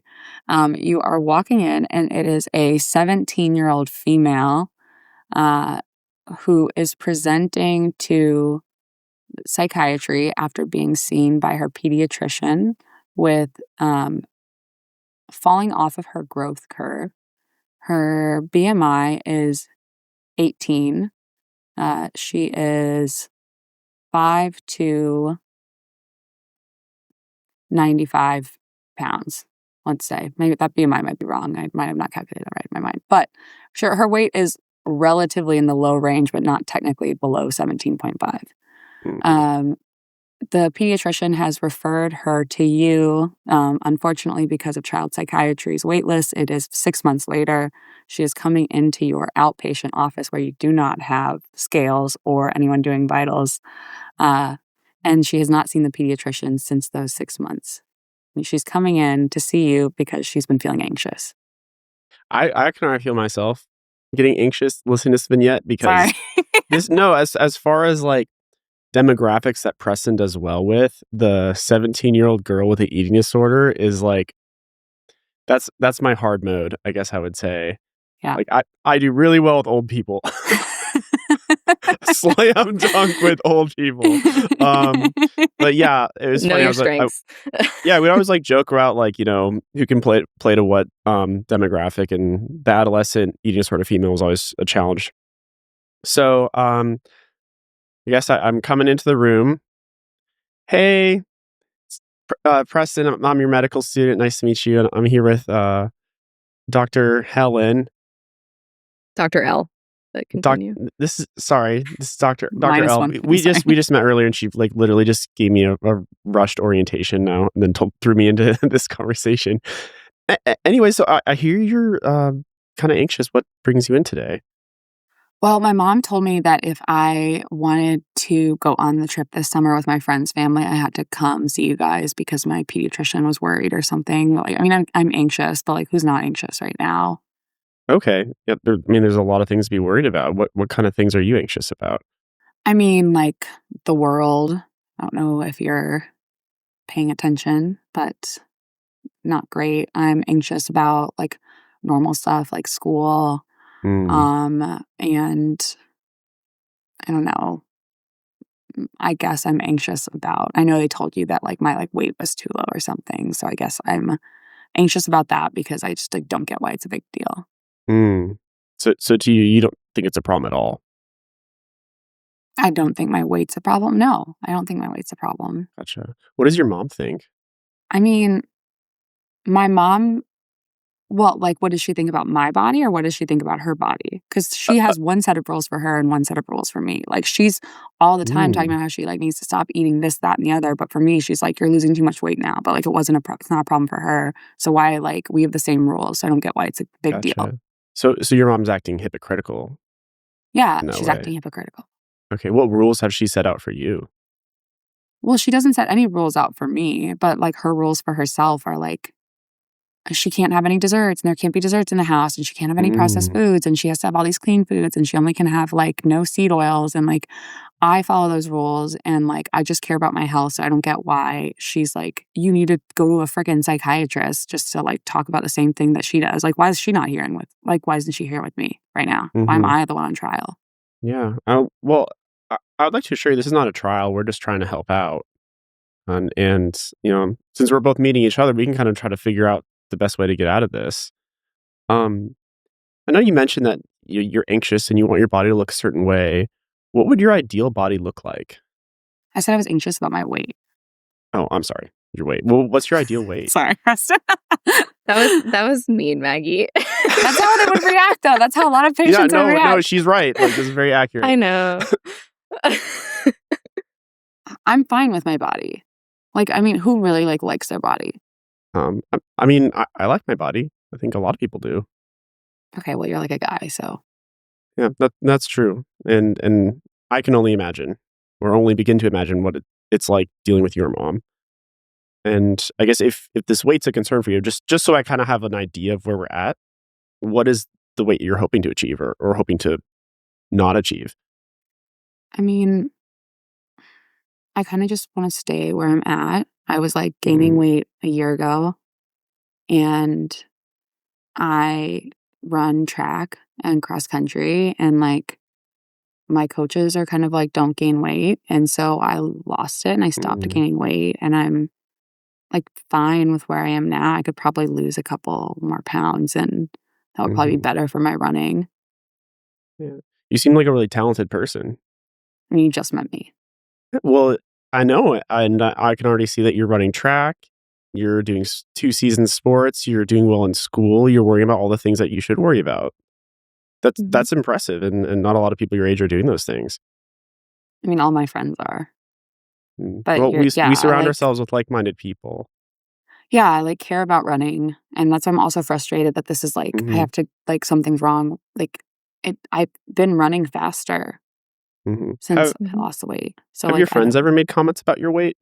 you are walking in and it is a 17-year-old female who is presenting to psychiatry after being seen by her pediatrician with falling off of her growth curve. Her BMI is 18. She is 5'2", 95 pounds, let's say. Maybe that BMI might be wrong. I might have not calculated that right in my mind. But sure, her weight is relatively in the low range, but not technically below 17.5. Mhm. The pediatrician has referred her to you. Unfortunately, because of child psychiatry's wait list, it is 6 months later. She is coming into your outpatient office where you do not have scales or anyone doing vitals. And she has not seen the pediatrician since those 6 months. She's coming in to see you because she's been feeling anxious. I can already feel myself getting anxious listening to this vignette because Sorry. as far as like demographics that Preston does well with, the 17-year-old girl with an eating disorder is like that's my hard mode, I guess I would say. Yeah. Like I do really well with old people. Slam dunk with old people. But yeah, it was Know funny. I your was like, strengths. yeah, we always like joke about like, you know, who can play to what demographic, and the adolescent eating disorder female was always a challenge. So I guess I'm coming into the room. Hey, Preston, I'm your medical student. Nice to meet you. And I'm here with Dr. Helen. Dr. L. Continue. This is Dr. Minus L. 1. We Sorry. just met earlier, and she like literally just gave me a rushed orientation now, and then threw me into this conversation. Anyway, so I hear you're kind of anxious. What brings you in today? Well, my mom told me that if I wanted to go on the trip this summer with my friend's family, I had to come see you guys because my pediatrician was worried or something. Like, I mean, I'm anxious, but like, who's not anxious right now? Okay, yeah. There's a lot of things to be worried about. What kind of things are you anxious about? I mean, like the world. I don't know if you're paying attention, but not great. I'm anxious about like normal stuff like school. Mm. And I don't know. I guess I'm anxious about. I know they told you that like my like weight was too low or something. So I guess I'm anxious about that because I just like don't get why it's a big deal. Mm. So to you don't think it's a problem at all? I don't think my weight's a problem. No, I don't think my weight's a problem. Gotcha. What does your mom think? I mean, my mom Well, like, what does she think about my body or what does she think about her body? Because she has one set of rules for her and one set of rules for me. Like, she's all the time talking Mm, about how she, like, needs to stop eating this, that, and the other, but for me, she's like, "You're losing too much weight now," but, like, it's not a problem for her, so why, like, we have the same rules, so I don't get why it's a big deal. gotcha. So your mom's acting hypocritical Yeah, in that she's way. acting hypocritical. Okay, what rules have she set out for you? Well, she doesn't set any rules out for me, but, like, her rules for herself are, like, she can't have any desserts, and there can't be desserts in the house, and she can't have any processed Mm, foods, and she has to have all these clean foods, and she only can have, like, no seed oils, and, like, I follow those rules, and, like, I just care about my health, so I don't get why she's like, "You need to go to a freaking psychiatrist just to, like, talk about the same thing that she does." Like, why is she not hearing with like, why isn't she here with me right now? Why am mhm. I the one on trial? Yeah. Well, I would like to assure you this is not a trial. We're just trying to help out. And since we're both meeting each other, we can kind of try to figure out the best way to get out of this. Um, I know you mentioned that you're anxious and you want your body to look a certain way. What would your ideal body look like? I said I was anxious about my weight. Oh, I'm sorry. Your weight. Well, what's your ideal weight? Sorry, Preston. That was mean, Maggie. That's how they would react, though. That's how a lot of Yeah, patients would no, react. she's right. Like, this is very accurate. I know. I'm fine with my body. Like, I mean, who really, like, likes their body? I mean, I like my body. I think a lot of people do. Okay, well, you're like a guy, so Yeah, that's true. And I can only imagine, or only begin to imagine what it's like dealing with your mom. And I guess if this weight's a concern for you, just so I kind of have an idea of where we're at, what is the weight you're hoping to achieve or hoping to not achieve? I mean, I kinda just wanna stay where I'm at. I was, like, gaining Mm, weight a year ago, and I run track and cross country, and, like, my coaches are kind of like, "Don't gain weight," and so I lost it, and I stopped mm, gaining weight, and I'm, like, fine with where I am now. I could probably lose a couple more pounds, and that would probably be mhm. better for my running. Yeah. You seem like a really talented person. I mean, you just met me. Well, I know it, and I can already see that you're running track. You're doing two-season sports. You're doing well in school. You're worrying about all the things that you should worry about. That's Mhm. that's impressive, and not a lot of people your age are doing those things. I mean, all my friends are, Mm. but Well, you're we surround ourselves with like-minded people. yeah, I, like, care about running, and that's why I'm also frustrated that this is, like, I Mhm, have to like, something's wrong. Like, I've been running faster mhm. since I Mhm. lost the weight. So, Have your like, I friends don't ever made comments about your weight?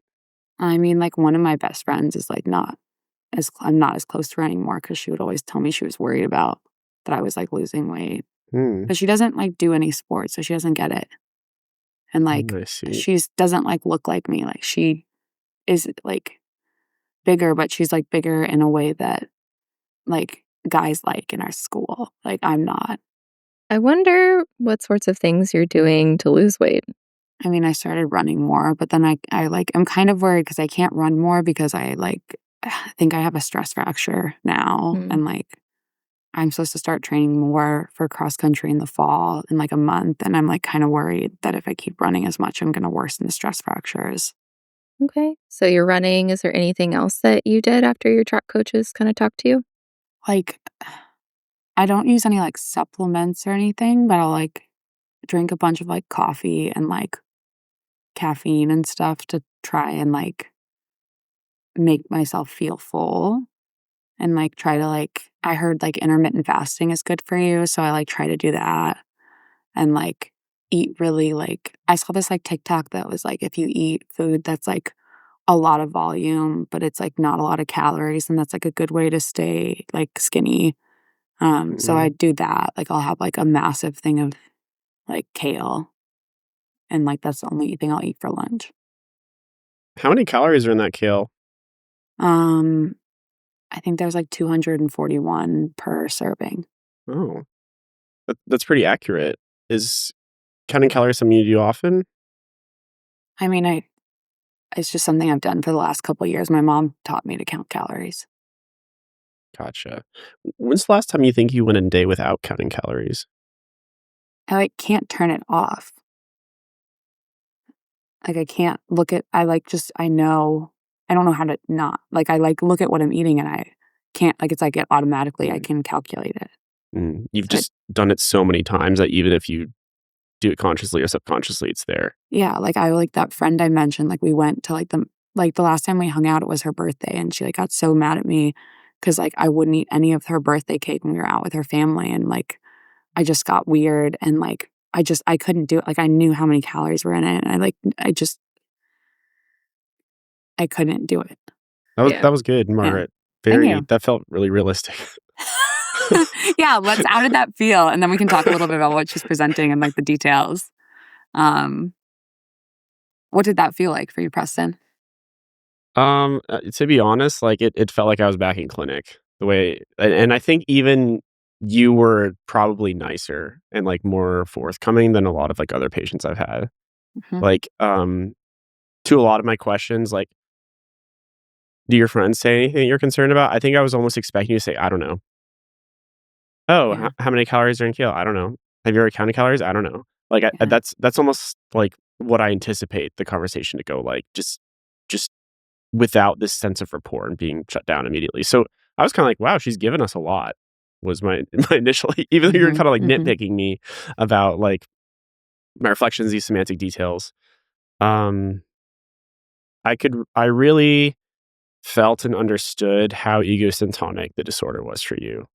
I mean, like, one of my best friends is, like, not I'm not as close to her anymore because she would always tell me she was worried about that I was, like, losing weight. Hmm, But she doesn't, like, do any sports, so she doesn't get it. And, like, I see. she's doesn't, like, look like me. Like, she is, like, bigger, but she's, like, bigger in a way that, like, guys like in our school. Like, I'm not. I wonder what sorts of things you're doing to lose weight. I mean, I started running more, but then like, I'm kind of worried because I can't run more because I, like, think I have a stress fracture now, Mm. and, like, I'm supposed to start training more for cross country in the fall in, like, a month, and I'm, like, kinda worried that if I keep running as much, I'm gonna worsen the stress fractures. Okay. So you're running. Is there anything else that you did after your track coaches kind of talked to you? Like, I don't use any, like, supplements or anything, but I'll, like, drink a bunch of, like, coffee and, like, caffeine and stuff to try and, like, make myself feel full and, like, try to, like I heard, like, intermittent fasting is good for you, so I, like, try to do that and, like, eat really, like I saw this, like, TikTok that was, like, if you eat food that's, like, a lot of volume, but it's, like, not a lot of calories, and that's, like, a good way to stay, like, skinny. So I Mm. do that, like, I'll have, like, a massive thing of, like, kale, and, like, that's the only thing I'll eat for lunch. How many calories are in that kale? Um, I think there's, like, 241 per serving. Oh, that's pretty accurate. Is counting calories something you do often? I mean, I it's just something I've done for the last couple years. My mom taught me to count calories. Gotcha. When's the last time you think you went a day without counting calories? I, like, can't turn it off. Like, I can't look at I, like, just I know I don't know how to not. Like, I, like, look at what I'm eating, and I can't, like, it's like it automatically, I can calculate it. You've So just done it so many times that even if you do it consciously or subconsciously, it's there. yeah, like, I like that friend I mentioned, like, we went to, like, the last time we hung out, it was her birthday, and she, like, got so mad at me because, like, I wouldn't eat any of her birthday cake when we were out with her family, and, like, I just got weird, and, like, I couldn't do it, like, I knew how many calories were in it, and I couldn't do it. Yeah. That was good, Yeah. Margaret. Thank you. That felt really realistic. Yeah, how did that feel? And then we can talk a little bit about what she's presenting and, like, the details. What did that feel like for you, Preston? To be honest, like it felt like I was back in clinic the way, and I think even you were probably nicer and like more forthcoming than a lot of like other patients I've had. Mhm. Like, to a lot of my questions, like, do your friends say anything you're concerned about? I think I was almost expecting you to say, I don't know. Oh, Yeah. how many calories are in kale? I don't know. Have you ever counted calories? I don't know. Like, Yeah. that's almost like what I anticipate the conversation to go like, just without this sense of rapport and being shut down immediately. So I was kind of like, wow, she's given us a lot. Was my initial, even though you're Mhm, kind of like mhm. nitpicking me about like my reflections, these semantic details. Um, I really felt and understood how egocentric the disorder was for you.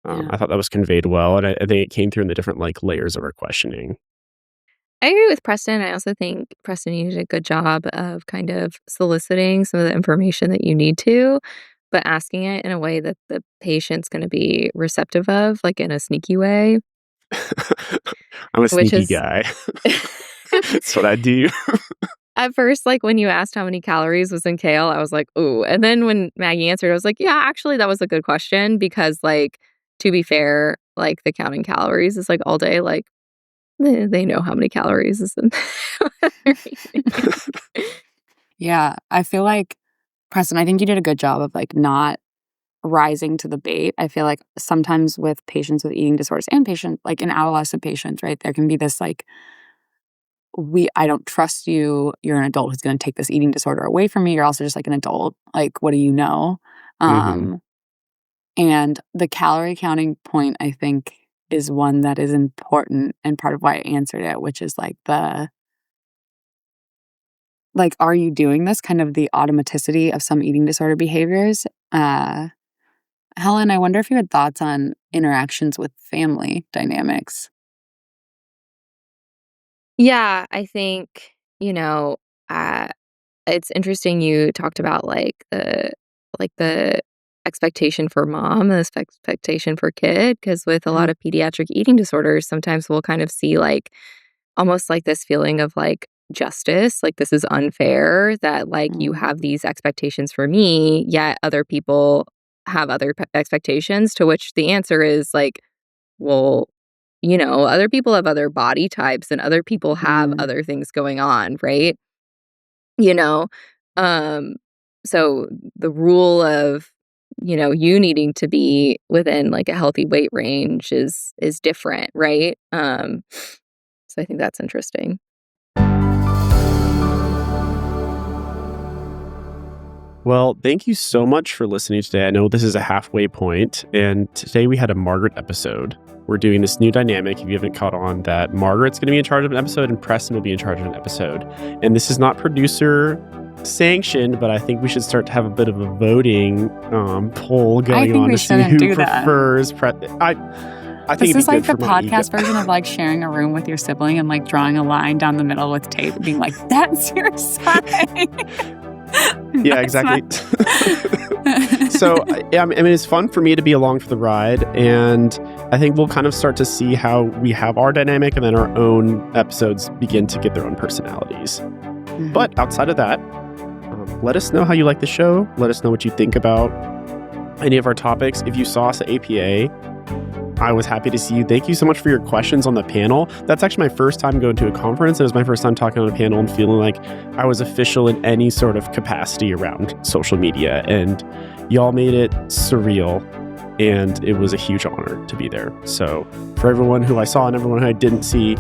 Yeah. I thought that was conveyed well, and I think it came through in the different like layers of our questioning. I agree with Preston. I also think, Preston, you did a good job of kind of soliciting some of the information that you need to, but asking it in a way that the patient's gonna be receptive of, like, in a sneaky way, I'm a which sneaky is guy. That's what I do. at first, like, when you asked how many calories was in kale, I was like, "Ooh," and then when Maggie answered, I was like, "Yeah, actually, that was a good question," because, like, to be fair, like, the counting calories is, like, all day, like, they know how many calories is in their eating. Yeah, I feel like, Preston, I think you did a good job of, like, not rising to the bait. I feel like sometimes with patients with eating disorders and like, in adolescent patients, right, there can be this, like, I don't trust you. You're an adult who's gonna take this eating disorder away from me. You're also just, like, an adult. Like, what do you know? hmm Um, and the calorie counting point, I think, is one that is important and part of why I answered it, which is, are you doing this? Kind of the automaticity of some eating disorder behaviors. Helen, I wonder if you had thoughts on interactions with family dynamics. Yeah, I think, you know, uh, it's interesting you talked about, like, the expectation for mom, the expectation for kid, because with a lot Mhm. of pediatric eating disorders, sometimes we'll kind of see, like, almost like this feeling of, like, justice, like, this is unfair that, like, you Mm. have these expectations for me, yet other people have other expectations, to which the answer is, like, well, other people have other body types and other people have Mm. other things going on, right? You know? Um, so the rule of, you needing to be within, like, a healthy weight range is different, right? So I think that's interesting. Well, thank you so much for listening today. I know this is a halfway point, and today we had a Margaret episode. We're doing this new dynamic, if you haven't caught on, that Margaret's going to be in charge of an episode and Preston will be in charge of an episode. And this is not producer sanctioned, but I think we should start to have a bit of a voting poll going think on we to see shouldn't who do that. prefers. I think This it'd is be like good the for my podcast ego. version of, like, sharing a room with your sibling and, like, drawing a line down the middle with tape, being like, "That's your side." Yeah, That's exactly. not- So, I mean, it's fun for me to be along for the ride, and I think we'll kind of start to see how we have our dynamic, and then our own episodes begin to get their own personalities. Mhm. But outside of that, let us know how you like the show. Let us know what you think about any of our topics. If you saw us at APA, I was happy to see you. Thank you so much for your questions on the panel. That's actually my first time going to a conference. It was my first time talking on a panel and feeling like I was official in any sort of capacity around social media. And y'all made it surreal. And it was a huge honor to be there. So for everyone who I saw and everyone who I didn't see,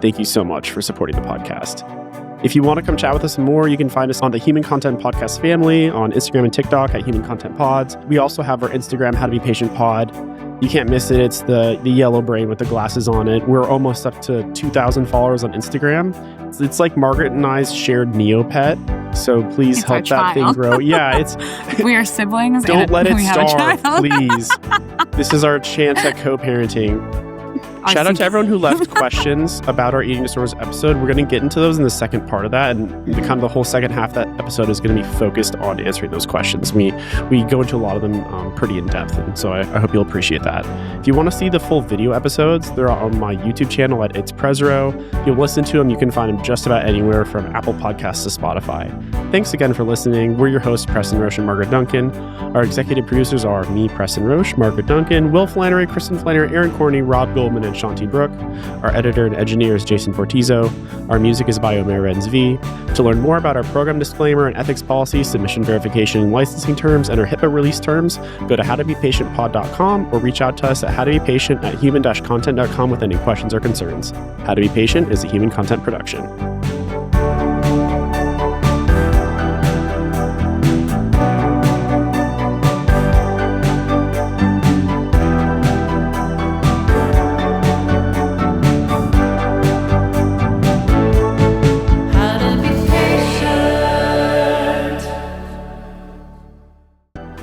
thank you so much for supporting the podcast. If you want to come chat with us more, you can find us on the Human Content Podcast family on Instagram and TikTok at Human Content Pods. We also have our Instagram, How to Be Patient Pod. You can't miss it. It's the yellow brain with the glasses on it. We're almost up to 2,000 followers on Instagram. It's like Margaret and I's shared Neopet. So please It's help our that thing child. grow. Yeah, it's We are siblings. don't and let it we have a starve, child. please. This is our chance at co-parenting. Our Shout out to secret- everyone who left questions about our eating disorders episode. We're going to get into those in the second part of that, and kind of the whole second half of that episode is going to be focused on answering those questions. We go into a lot of them pretty in depth, and so I hope you'll appreciate that. If you want to see the full video episodes, they're on my YouTube channel at It's Presro. You'll listen to them. You can find them just about anywhere from Apple Podcasts to Spotify. Thanks again for listening. We're your hosts, Preston Roche and Margaret Duncan. Our executive producers are me, Preston Roche, Margaret Duncan, Will Flannery, Kristen Flannery, Aaron Corney, Rob Goldman, and Shanti Brooke. Our editor and engineer is Jason Portizo. Our music is by Omer Renz V. To learn more about our program disclaimer and ethics policy, submission verification and licensing terms, and our HIPAA release terms, go to howtobepatientpod.com or reach out to us at howtobepatient@human-content.com with any questions or concerns. How to Be Patient is a Human Content production. How to be patient.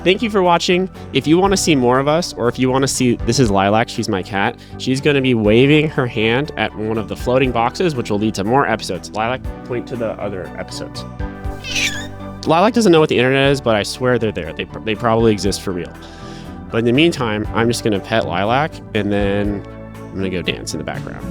Thank you for watching. If you want to see more of us, or if you want to see, this is Lilac, she's my cat. She's going to be waving her hand at one of the floating boxes, which will lead to more episodes. Lilac, point to the other episodes. Lilac doesn't know what the internet is, but I swear they're there. They probably exist for real. But in the meantime, I'm just going to pet Lilac, and then I'm going to go dance in the background.